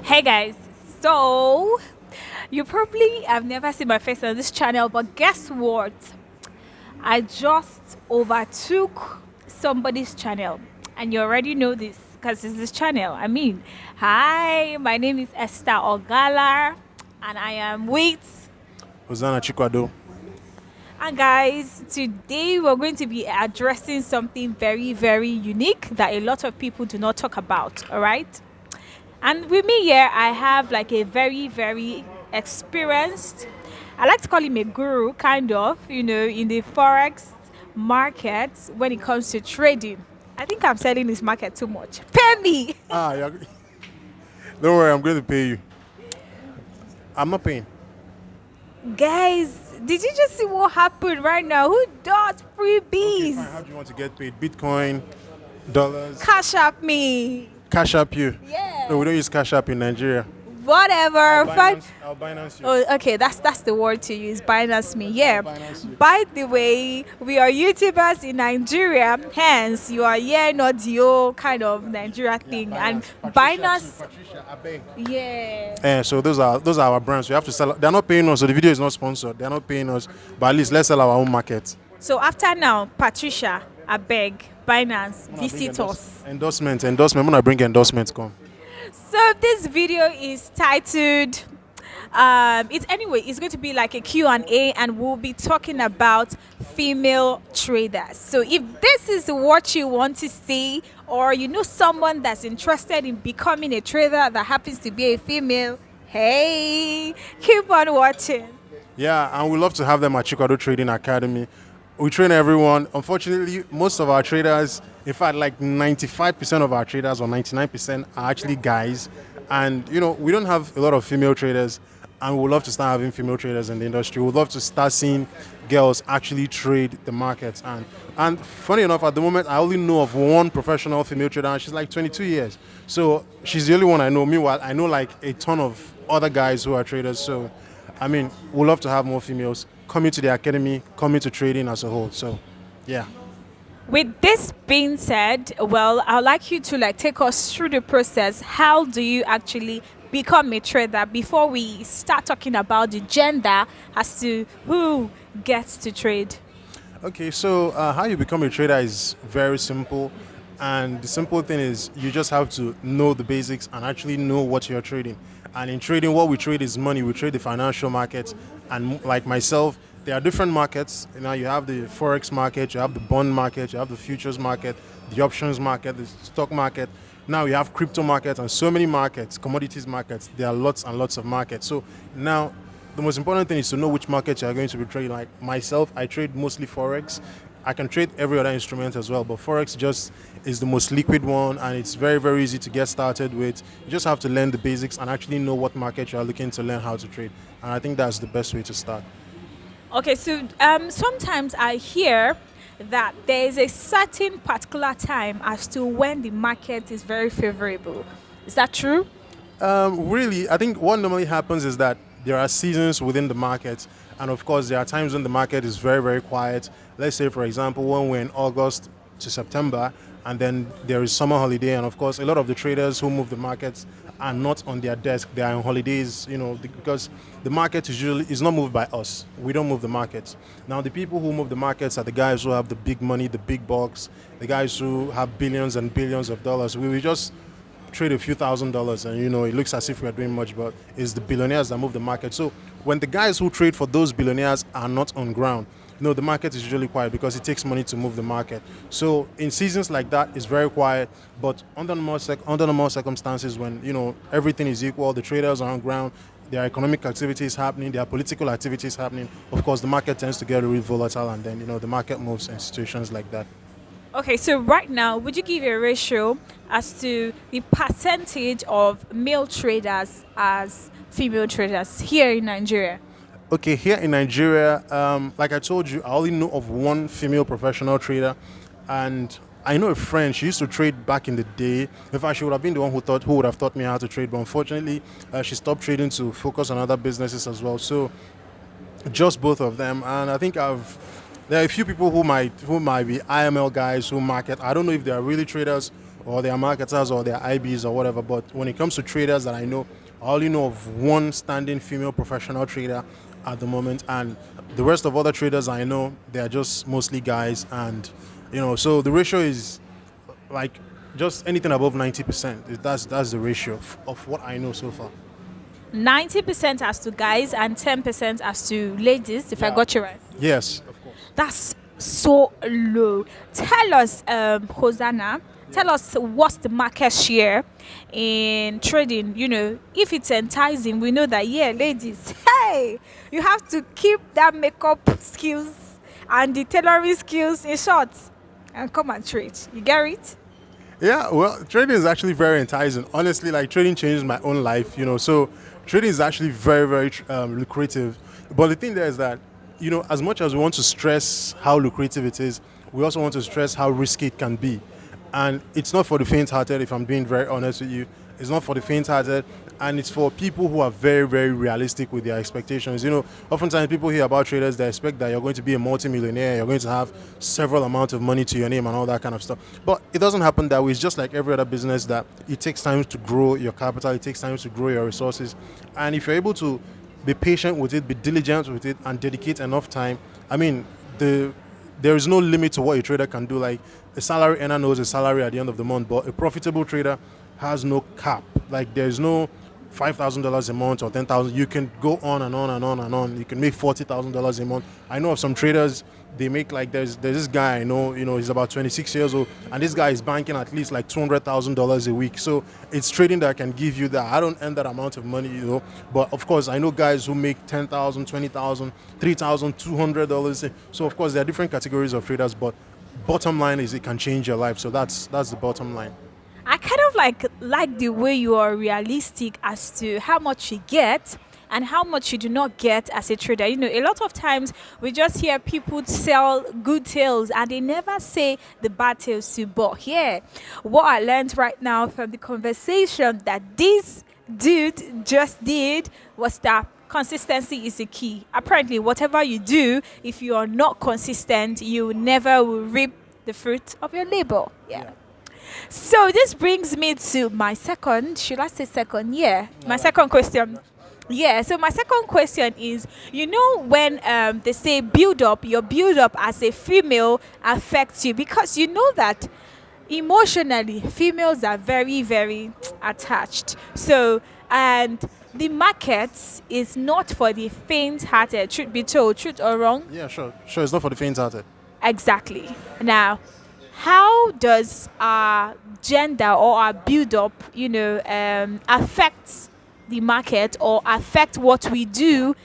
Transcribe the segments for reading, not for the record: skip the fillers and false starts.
Hey guys, so you probably have never seen my face on this channel, but guess what? I just overtook somebody's channel, and you already know this because it's this channel. Hi, my name is Esther Ogala, and I am with. Hossana Chikwado. And guys, today we're going to be addressing something very, very unique that a lot of people do not talk about. All right. And with me here, I have like a very, very experienced, I like to call him a guru, kind of, in the Forex market when it comes to trading. I think I'm selling this market too much. Pay me! Don't worry, I'm going to pay you. I'm not paying. Guys, did you just see what happened right now? Who does Okay, freebies? fine. How do you want to get paid? Bitcoin, dollars, Cash up me. Cash App you? Yeah. No, we don't use Cash App in Nigeria. Whatever. Fine. I'll Binance you. Oh, okay. That's the word to use. Binance me. Yeah. Binance you. By the way, we are YouTubers in Nigeria. Hence, you are here, not the old kind of Nigeria thing. And Binance. Patricia, I beg. Yeah. So those are our brands. We have to sell. They're not paying us, so the video is not sponsored. They're not paying us, but at least let's sell our own market. So after now, Patricia, I beg, Binance, visit us. Endorsement. I'm gonna bring endorsements. Come. So this video is titled it's going to be like a Q&A, and we'll be talking about female traders. So if this is what you want to see, or you know someone that's interested in becoming a trader that happens to be a female, hey, keep on watching. Yeah, and we love to have them at Chikwado Trading Academy. We train everyone. Unfortunately, most of our traders, in fact, like 95% of our traders or 99% are actually guys. And, we don't have a lot of female traders, and we would love to start having female traders in the industry. We'd love to start seeing girls actually trade the markets. And funny enough, at the moment, I only know of one professional female trader, and she's like 22 years. So she's the only one I know. Meanwhile, I know like a ton of other guys who are traders. So we'd love to have more females coming to the academy, coming to trading as a whole. So, yeah. With this being said, well, I'd like you to take us through the process. How do you actually become a trader before we start talking about the gender as to who gets to trade? Okay, so how you become a trader is very simple. And the simple thing is you just have to know the basics and actually know what you're trading. And in trading, what we trade is money. We trade the financial markets. And like myself, there are different markets. You have the Forex market, you have the bond market, you have the futures market, the options market, the stock market. Now you have crypto markets and so many markets, commodities markets. There are lots and lots of markets. So now the most important thing is to know which market you're going to be trading. Like myself, I trade mostly Forex. I can trade every other instrument as well, but Forex just is the most liquid one, and it's very, very easy to get started with. You just have to learn the basics and actually know what market you're looking to learn how to trade. And I think that's the best way to start. Okay, so sometimes I hear that there is a certain particular time as to when the market is very favorable. Is that true? Really, I think what normally happens is that there are seasons within the market. And of course, there are times when the market is very, very quiet. Let's say, for example, when we're in August to September, and then there is summer holiday. And of course, a lot of the traders who move the markets are not on their desk. They are on holidays, because the market is not moved by us. We don't move the markets. Now, the people who move the markets are the guys who have the big money, the big bucks, the guys who have billions and billions of dollars. We will just trade a few $1,000s, and it looks as if we're doing much, but it's the billionaires that move the market. So when the guys who trade for those billionaires are not on ground, the market is usually quiet because it takes money to move the market. So in seasons like that, it's very quiet. But under normal circumstances, when everything is equal, the traders are on ground, there are economic activities happening, there are political activities happening. Of course, the market tends to get really volatile, and then the market moves in situations like that. Okay, so right now, would you give a ratio as to the percentage of male traders as female traders here in Nigeria? Okay, here in Nigeria, like I told you, I only know of one female professional trader, and I know a friend. She used to trade back in the day. In fact, she would have been the one who would have taught me how to trade. But unfortunately, she stopped trading to focus on other businesses as well. So just both of them, and I think there are a few people who might be IML guys who market. I don't know if they are really traders or their marketers or their IBs or whatever. But when it comes to traders that I know, I only know of one standing female professional trader at the moment, and the rest of other traders I know, they are just mostly guys, and so the ratio is like just anything above 90%. That's the ratio of what I know so far. 90% as to guys and 10% as to ladies, if I Yeah. got you right. Yes, of course. That's so low. Tell us, Hosanna, tell us what's the market share in trading. If it's enticing, we know that, yeah, ladies, hey, you have to keep that makeup skills and the tailoring skills in short and come and trade. You get it? Yeah, well, trading is actually very enticing. Honestly, like trading changed my own life, so trading is actually very, very lucrative. But the thing there is that, as much as we want to stress how lucrative it is, we also want to stress how risky it can be. And it's not for the faint-hearted, if I'm being very honest with you. It's not for the faint-hearted, and it's for people who are very, very realistic with their expectations. Oftentimes people hear about traders, they expect that you're going to be a multimillionaire, you're going to have several amounts of money to your name and all that kind of stuff. But it doesn't happen that way. It's just like every other business that it takes time to grow your capital, it takes time to grow your resources. And if you're able to be patient with it, be diligent with it, and dedicate enough time, I mean, there is no limit to what a trader can do. Like a salary earner knows a salary at the end of the month, but a profitable trader has no cap. Like there's no $5,000 a month or 10,000. You can go on and on and on and on. You can make $40,000 a month. I know of some traders. They make like there's this guy I know. He's about 26 years old, and this guy is banking at least like $200,000 a week. So it's trading that can give you that. I don't earn that amount of money, But of course, I know guys who make $10,000, $20,000, $3,000, $200. So of course, there are different categories of traders, but bottom line is it can change your life. So that's the bottom line. I kind of like the way you are realistic as to how much you get and how much you do not get as a trader. A lot of times we just hear people sell good tales and they never say the bad tales too. But here, what I learned right now from the conversation that this dude just did was that consistency is the key. Apparently, whatever you do, if you are not consistent, you never will reap the fruit of your labor. Yeah. So this brings me to my second, should I say second? Yeah, my second question. Yeah, so my second question is, when they say your build up as a female affects you, because you know that emotionally females are very, very attached. So, and the market is not for the faint-hearted, truth be told, truth or wrong. Yeah, sure. It's not for the faint-hearted. Exactly. Now, how does our gender or our build-up, affect the market or affect what we do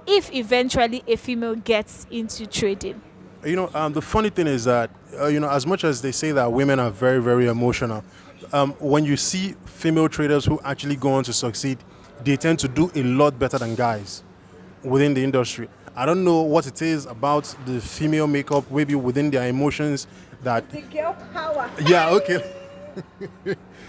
if eventually a female gets into trading? The funny thing is that, as much as they say that women are very, very emotional, when you see female traders who actually go on to succeed, they tend to do a lot better than guys within the industry. I don't know what it is about the female makeup, maybe within their emotions that. The girl power. Yeah, okay.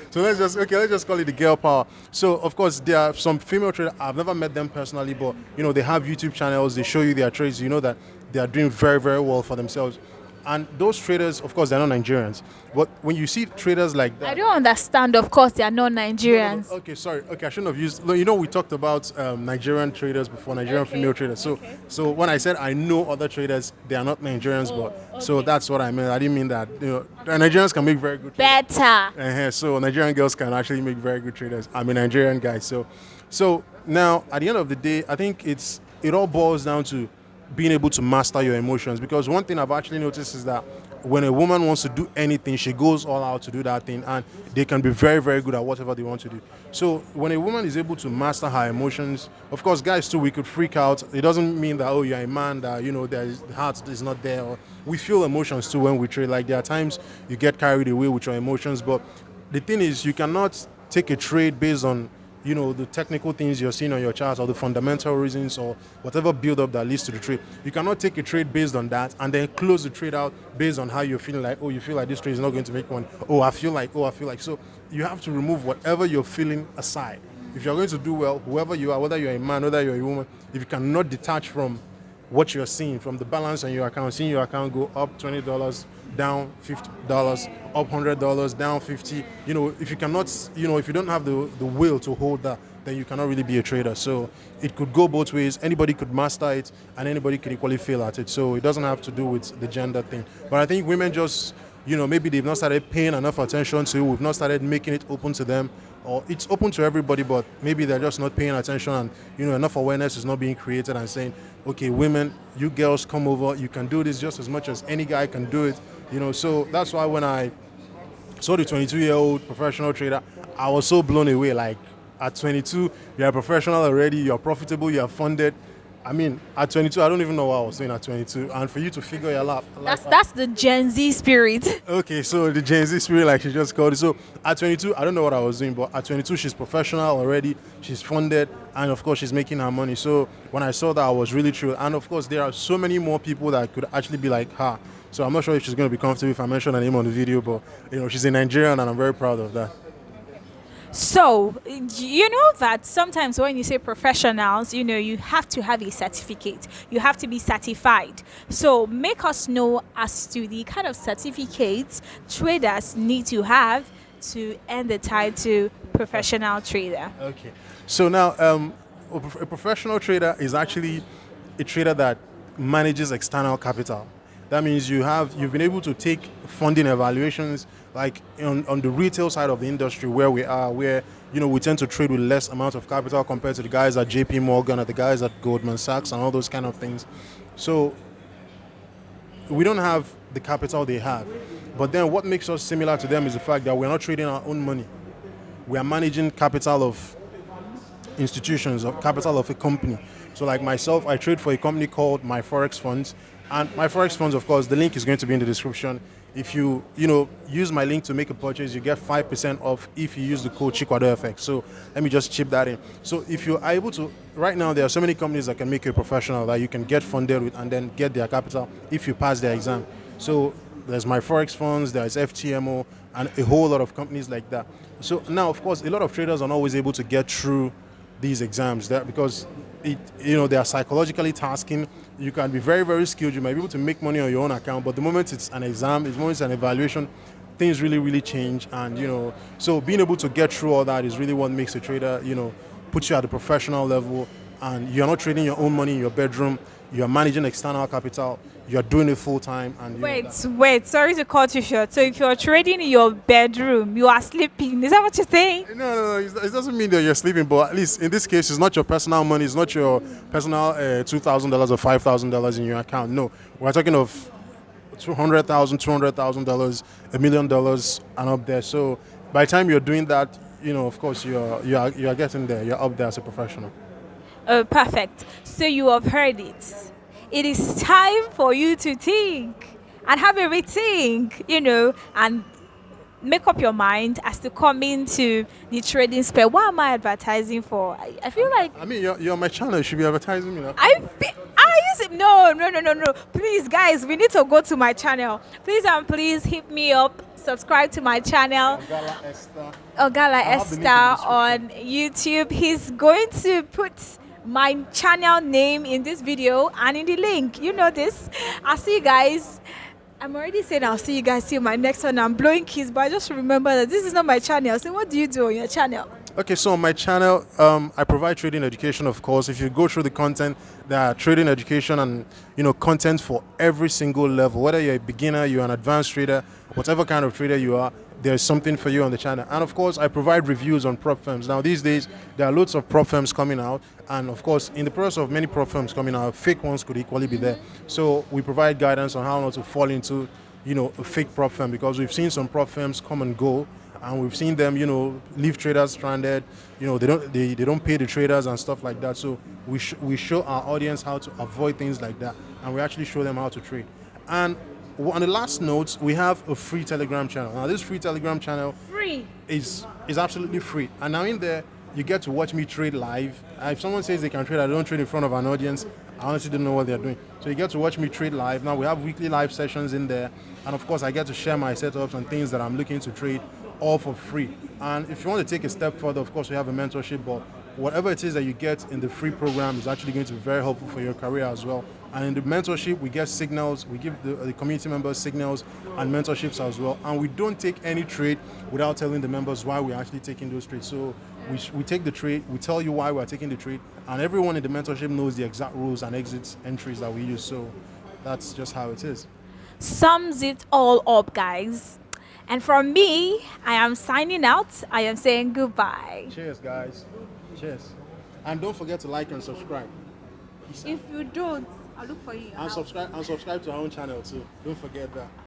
So let's just call it the girl power. So of course there are some female traders. I've never met them personally, but they have YouTube channels. They show you their trades. You know that they are doing very, very well for themselves. And those traders, of course, they're not Nigerians. But when you see traders like that, I don't understand. Of course, they are not Nigerians. no. Okay, sorry. Okay, I shouldn't have used. No, we talked about Nigerian traders before, Nigerian female traders. So when I said I know other traders, they are not Nigerians, but so that's what I meant. I didn't mean that. Nigerians can make very good traders. Better. So Nigerian girls can actually make very good traders. I'm a Nigerian guy. So now at the end of the day, I think it all boils down to being able to master your emotions, because one thing I've actually noticed is that when a woman wants to do anything, she goes all out to do that thing, and they can be very, very good at whatever they want to do. So when a woman is able to master her emotions, of course, guys too, we could freak out. It doesn't mean that, oh, you're a man, that the heart is not there. Or we feel emotions too when we trade. Like there are times you get carried away with your emotions, but the thing is, you cannot take a trade based on the technical things you're seeing on your charts or the fundamental reasons or whatever build-up that leads to the trade. You cannot take a trade based on that and then close the trade out based on how you're feeling, like, oh, you feel like this trade is not going to make money. Oh, I feel like. So you have to remove whatever you're feeling aside. If you're going to do well, whoever you are, whether you're a man, whether you're a woman, if you cannot detach from what you're seeing, from the balance on your account, seeing your account go up $20, down $50, up $100, down 50. If you cannot, if you don't have the will to hold that, then you cannot really be a trader. So it could go both ways. Anybody could master it, and anybody could equally fail at it. So it doesn't have to do with the gender thing. But I think women just, maybe they've not started paying enough attention to. We've not started making it open to them, or it's open to everybody, but maybe they're just not paying attention, and enough awareness is not being created and saying, okay, women, you girls come over, you can do this just as much as any guy can do it. So that's why when I saw the 22-year-old professional trader, I was so blown away. Like, at 22, you're a professional already, you're profitable, you're funded. I mean, at 22, I don't even know what I was doing at 22. And for you to figure your life That's the Gen Z spirit. Okay, so the Gen Z spirit, like she just called it. So at 22, I don't know what I was doing, but at 22, she's professional already, she's funded, and of course, she's making her money. So when I saw that, I was really thrilled. And of course, there are so many more people that could actually be like her. So I'm not sure if she's going to be comfortable if I mention her name on the video, but she's a Nigerian, and I'm very proud of that. So, you know that sometimes when you say professionals, you have to have a certificate. You have to be certified. So, make us know as to the kind of certificates traders need to have to earn the title professional trader. Okay. So now, a professional trader is actually a trader that manages external capital. That means you've been able to take funding evaluations, like on the retail side of the industry where we are, where we tend to trade with less amount of capital compared to the guys at JP Morgan or the guys at Goldman Sachs and all those kind of things. So we don't have the capital they have. But then what makes us similar to them is the fact that we're not trading our own money. We are managing capital of institutions, or capital of a company. So like myself, I trade for a company called My Forex Funds. And My Forex Funds, of course, the link is going to be in the description. If you use my link to make a purchase, you get 5% off if you use the code Chikwado FX. So let me just chip that in. So if you are able to, right now there are so many companies that can make you a professional that you can get funded with and then get their capital if you pass their exam. So there's My Forex Funds, there's FTMO, and a whole lot of companies like that. So now, of course, a lot of traders are not always able to get through these exams because they are psychologically tasking. You can be very, very skilled. You might be able to make money on your own account, but the moment it's an exam, the moment it's an evaluation, things really, really change. And so being able to get through all that is really what makes a trader, puts you at a professional level. And you're not trading your own money in your bedroom. You're managing external capital. You're doing it full time. And wait. Sorry to cut you short. So if you're trading in your bedroom, you are sleeping. Is that what you're saying? No. It doesn't mean that you're sleeping, but at least in this case, it's not your personal money. It's not your personal $2,000 or $5,000 in your account. No, we're talking of $200,000, $200,000, $1 million, and up there. So by the time you're doing that, of course, you're getting there. You're up there as a professional. Oh, perfect. So you have heard it. It is time for you to think and have a rethink, and make up your mind as to come into the trading sphere. What am I advertising for? I feel like I mean, you're on my channel. You should be advertising me now. I use it. No. Please, guys, we need to go to my channel. Please hit me up. Subscribe to my channel. Ogala Esther on YouTube. He's going to put my channel name in this video and in the link. You know this. I'll see you guys. I'm already saying I'll see you guys see my next one. I'm blowing keys, but I just remember that this is not my channel. So what do you do on your channel? Okay, so on my channel, I provide trading education, of course. If you go through the content, there are trading education and content for every single level. Whether you're a beginner, you're an advanced trader, whatever kind of trader you are, there's something for you on the channel. And of course, I provide reviews on prop firms. Now these days, there are loads of prop firms coming out, and of course, in the process of many prop firms coming out, fake ones could equally be there. So we provide guidance on how not to fall into, a fake prop firm, because we've seen some prop firms come and go, and we've seen them, leave traders stranded. They don't pay the traders and stuff like that. So we show our audience how to avoid things like that, and we actually show them how to trade. And on the last note, we have a free Telegram channel. Now, this free Telegram channel is absolutely free. And now in there, you get to watch me trade live. If someone says they can trade, I don't trade in front of an audience. I honestly don't know what they're doing. So you get to watch me trade live. Now, we have weekly live sessions in there. And of course, I get to share my setups and things that I'm looking to trade, all for free. And if you want to take a step further, of course, we have a mentorship. But whatever it is that you get in the free program is actually going to be very helpful for your career as well. And in the mentorship, we get signals, we give the community members signals and mentorships as well. And we don't take any trade without telling the members why we're actually taking those trades. So we take the trade, we tell you why we're taking the trade, and everyone in the mentorship knows the exact rules and exit entries that we use. So that's just how it is. Sums it all up, guys. And from me, I am signing out. I am saying goodbye. Cheers, guys. Cheers. And don't forget to like and subscribe. If you don't, I'll look for you. And subscribe to our own channel too. Don't forget that.